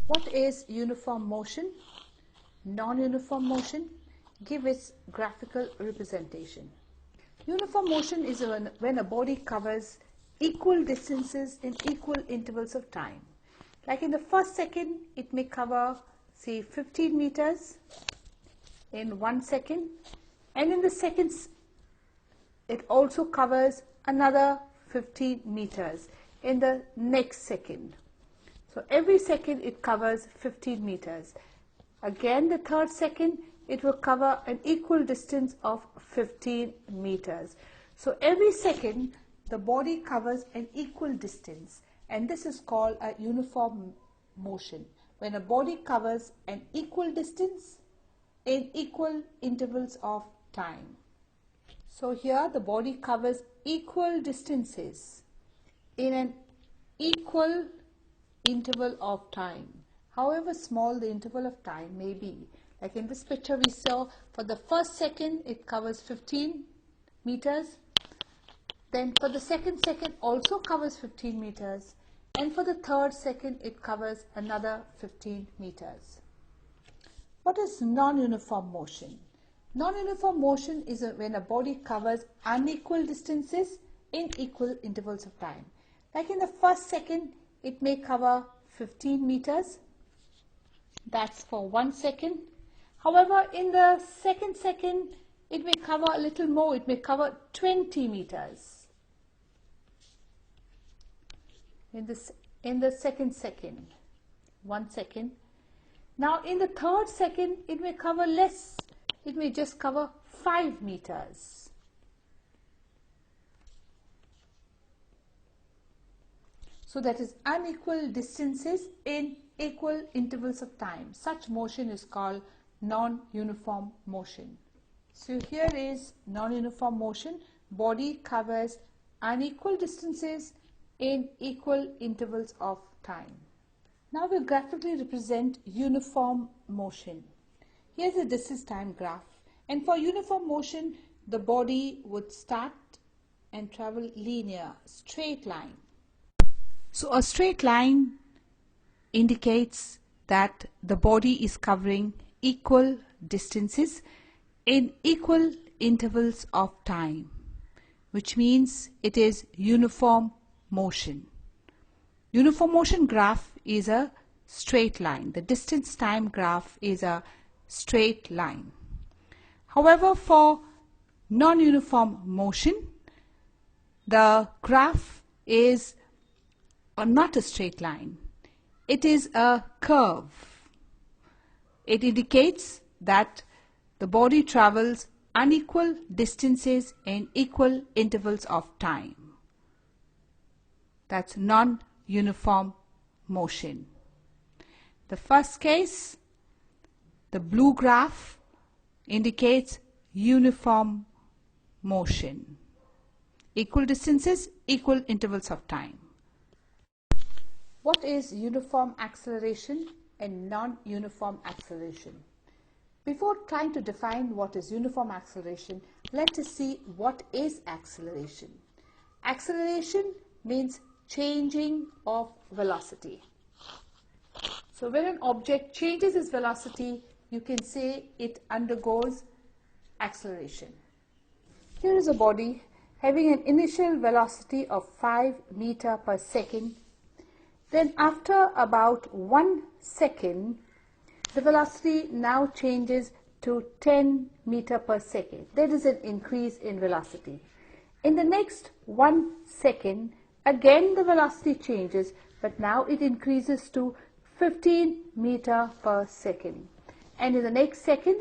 What is uniform motion? Non-uniform motion? Give its graphical representation. Uniform motion is when a body covers equal distances in equal intervals of time. Like in the first second, it may cover, say, 15 meters in 1 second, and in the second, it also covers another 15 meters in the next second. So every second it covers 15 meters. Again, the third second, it will cover an equal distance of 15 meters. So every second, the body covers an equal distance, and this is called a uniform motion, when a body covers an equal distance in equal intervals of time. So here the body covers equal distances in an equal interval of time, however small the interval of time may be. Like in this picture we saw, for the first second it covers 15 meters, then for the second second also covers 15 meters, and for the third second it covers another 15 meters. What is non-uniform motion? Non-uniform motion is when a body covers unequal distances in equal intervals of time. Like in the first second, it may cover 15 meters. That's for 1 second. However, in the second second, it may cover a little more. It may cover 20 meters. In the second second, 1 second. Now, in the third second, it may cover less. It may just cover 5 meters. So that is unequal distances in equal intervals of time. Such motion is called non-uniform motion. So here is non-uniform motion. Body covers unequal distances in equal intervals of time. Now we'll graphically represent uniform motion. Here's a distance time graph, and for uniform motion, the body would start and travel linear, straight line. So a straight line indicates that the body is covering equal distances in equal intervals of time, which means it is uniform motion. Uniform motion graph is a straight line. The distance time graph is a straight line. However, for non-uniform motion, the graph is not a straight line. It is a curve. It indicates that the body travels unequal distances in equal intervals of time. That's non-uniform motion. The first case, the blue graph, indicates uniform motion. Equal distances, equal intervals of time. What is uniform acceleration and non-uniform acceleration? Before trying to define what is uniform acceleration, let us see what is acceleration. Acceleration means changing of velocity. So when an object changes its velocity, you can say it undergoes acceleration. Here is a body having an initial velocity of 5 meters per second. Then after about 1 second, the velocity now changes to 10 meters per second. There is an increase in velocity. In the next 1 second, again the velocity changes, but now it increases to 15 meters per second. And in the next second,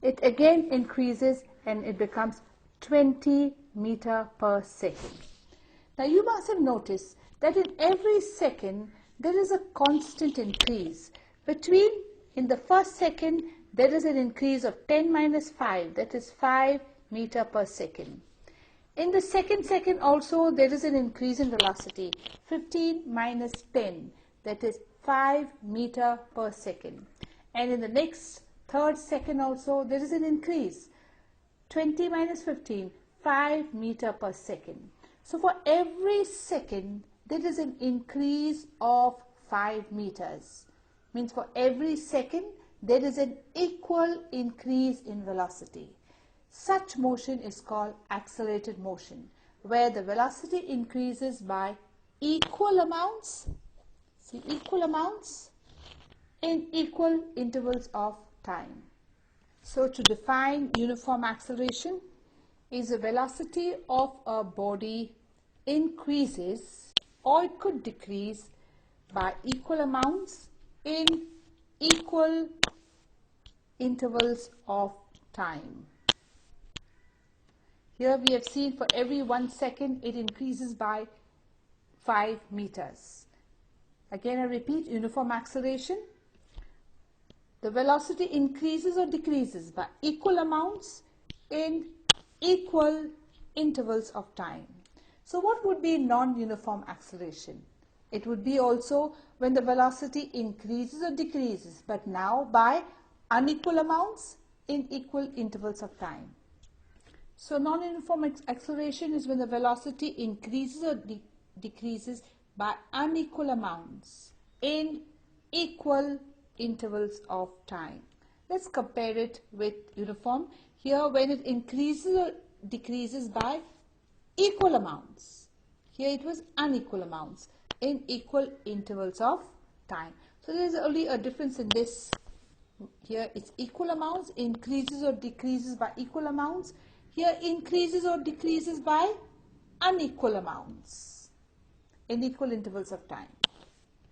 it again increases and it becomes 20 meters per second. Now you must have noticed that in every second there is a constant increase. In the first second, there is an increase of 10 minus 5, that is 5 meters per second. In the second second also there is an increase in velocity, 15 minus 10, that is 5 meters per second. And in the next third second also there is an increase, 20 minus 15, 5 meters per second. So for every second there is an increase of 5 meters. Means for every second there is an equal increase in velocity. Such motion is called accelerated motion, where the velocity increases by equal amounts, see, equal amounts in equal intervals of time. So to define uniform acceleration, is the velocity of a body increases, or it could decrease, by equal amounts in equal intervals of time. Here we have seen for every 1 second it increases by 5 meters. Again I repeat, uniform acceleration, the velocity increases or decreases by equal amounts in equal intervals of time. So what would be non-uniform acceleration? It would be also when the velocity increases or decreases, but now by unequal amounts in equal intervals of time. So non-uniform acceleration is when the velocity increases or decreases by unequal amounts in equal intervals of time. Let's compare it with uniform. Here when it increases or decreases by equal amounts. Here it was unequal amounts in equal intervals of time. So there is only a difference in this. Here it's equal amounts, increases or decreases by equal amounts. Here increases or decreases by unequal amounts in equal intervals of time.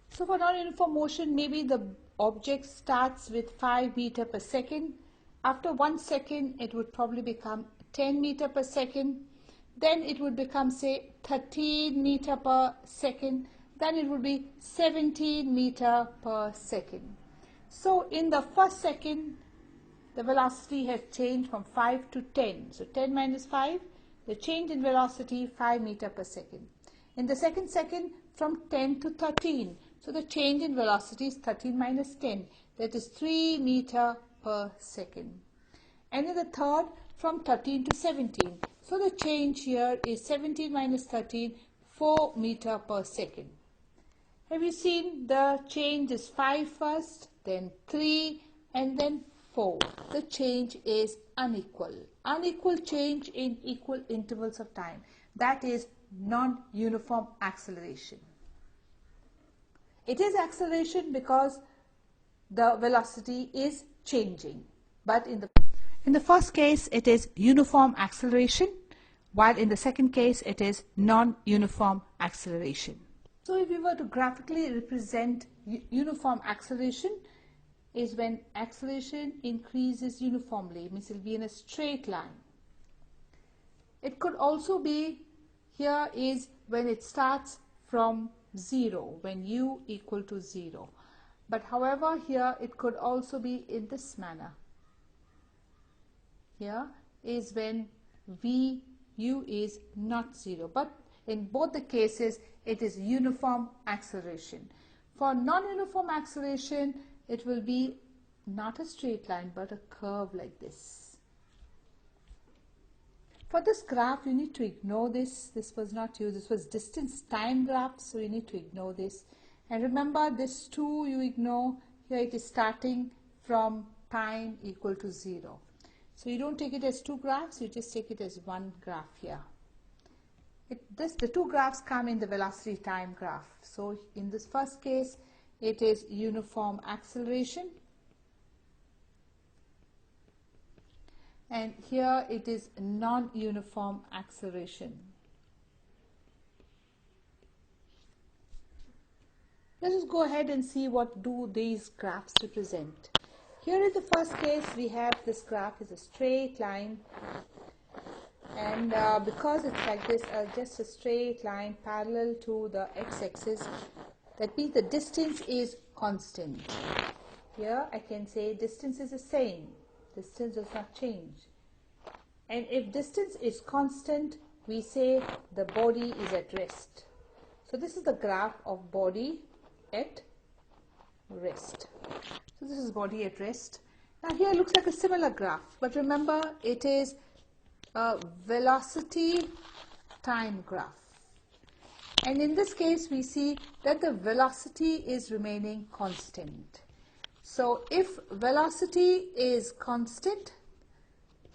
So for non-uniform motion, maybe the object starts with 5 meter per second. After 1 second, it would probably become 10 meter per second. Then it would become, say, 13 meter per second. Then it would be 17 meter per second. So in the first second, the velocity has changed from 5 to 10. So 10 minus 5, the change in velocity 5 meter per second. In the second second, from 10 to 13. So the change in velocity is 13 minus 10. That is 3 meter per second. And in the third, from 13 to 17. So the change here is 17 minus 13, 4 meter per second. Have you seen the change is 5 first, then 3, and then 4. The change is unequal. Unequal change in equal intervals of time. That is non-uniform acceleration. It is acceleration because the velocity is changing. But in the first case, it is uniform acceleration, while in the second case, it is non-uniform acceleration. So if we were to graphically represent uniform acceleration, is when acceleration increases uniformly, means it will be in a straight line. It could also be, here is when it starts from 0, when u equal to 0. But however, here it could also be in this manner. Here is when u is not 0. But in both the cases, it is uniform acceleration. For non-uniform acceleration, it will be not a straight line, but a curve like this. For this graph, you need to ignore this. This was not used. This was distance time graph, so you need to ignore this. And remember, this 2 you ignore. Here it is starting from time equal to 0. So you don't take it as 2 graphs, you just take it as 1 graph here. The 2 graphs come in the velocity time graph. So in this first case, it is uniform acceleration. And here it is non-uniform acceleration. Let us go ahead and see what do these graphs represent. Here in the first case, we have this graph is a straight line. And because it's like this, just a straight line parallel to the x-axis, that means the distance is constant. Here I can say distance is the same. Distance does not change. And if distance is constant, we say the body is at rest. So this is the graph of body at rest. So this is body at rest. Now here looks like a similar graph, but remember it is a velocity time graph. And in this case, we see that the velocity is remaining constant. So if velocity is constant,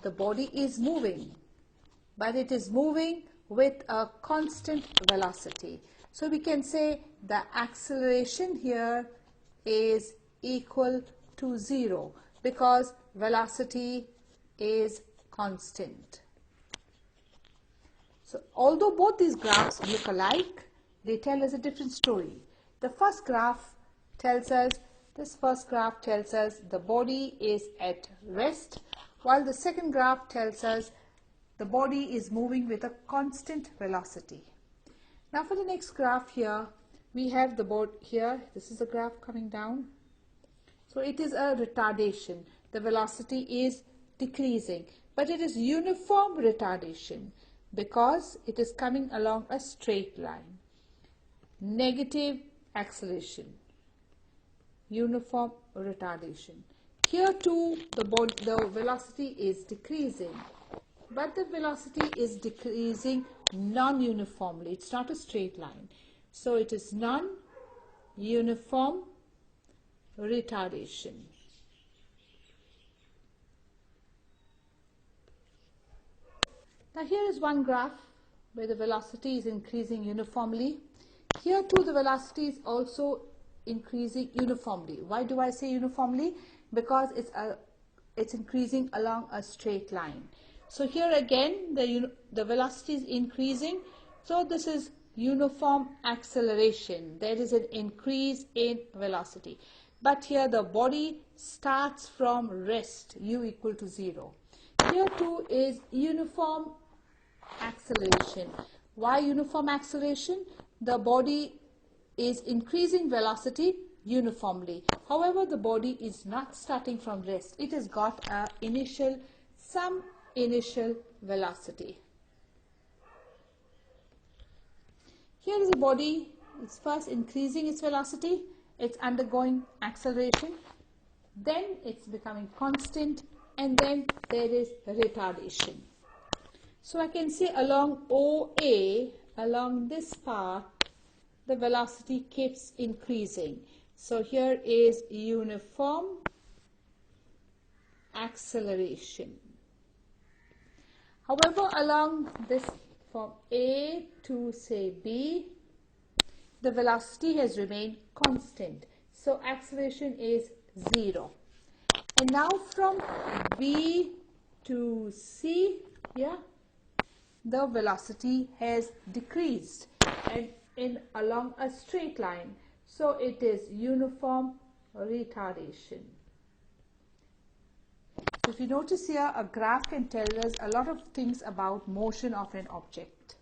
the body is moving, but it is moving with a constant velocity. So we can say the acceleration here is equal to 0 because velocity is constant. So although both these graphs look alike, they tell us a different story. The first graph tells us, the body is at rest, while the second graph tells us the body is moving with a constant velocity. Now for the next graph here, we have the board here. This is a graph coming down. So it is a retardation. The velocity is decreasing, but it is uniform retardation because it is coming along a straight line. Negative acceleration, uniform retardation. Here too the velocity is decreasing, but the velocity is decreasing non-uniformly. It's not a straight line. So it is non-uniform retardation. Now here is one graph where the velocity is increasing uniformly. Here too the velocity is also increasing uniformly. Why do I say uniformly? Because it's increasing along a straight line. So here again the velocity is increasing. So this is uniform acceleration. There is an increase in velocity. But here the body starts from rest, u equal to 0. Here too is uniform acceleration. Why uniform acceleration? The body is increasing velocity uniformly. However, the body is not starting from rest. It has got some initial velocity. Here is the body. It's first increasing its velocity. It's undergoing acceleration. Then it's becoming constant. And then there is retardation. So I can say along OA, along this path, the velocity keeps increasing. So here is uniform acceleration. However, along this from A to say B, the velocity has remained constant. So acceleration is 0. And now from B to C, the velocity has decreased and along a straight line. So it is uniform retardation. So if you notice here, a graph can tell us a lot of things about motion of an object.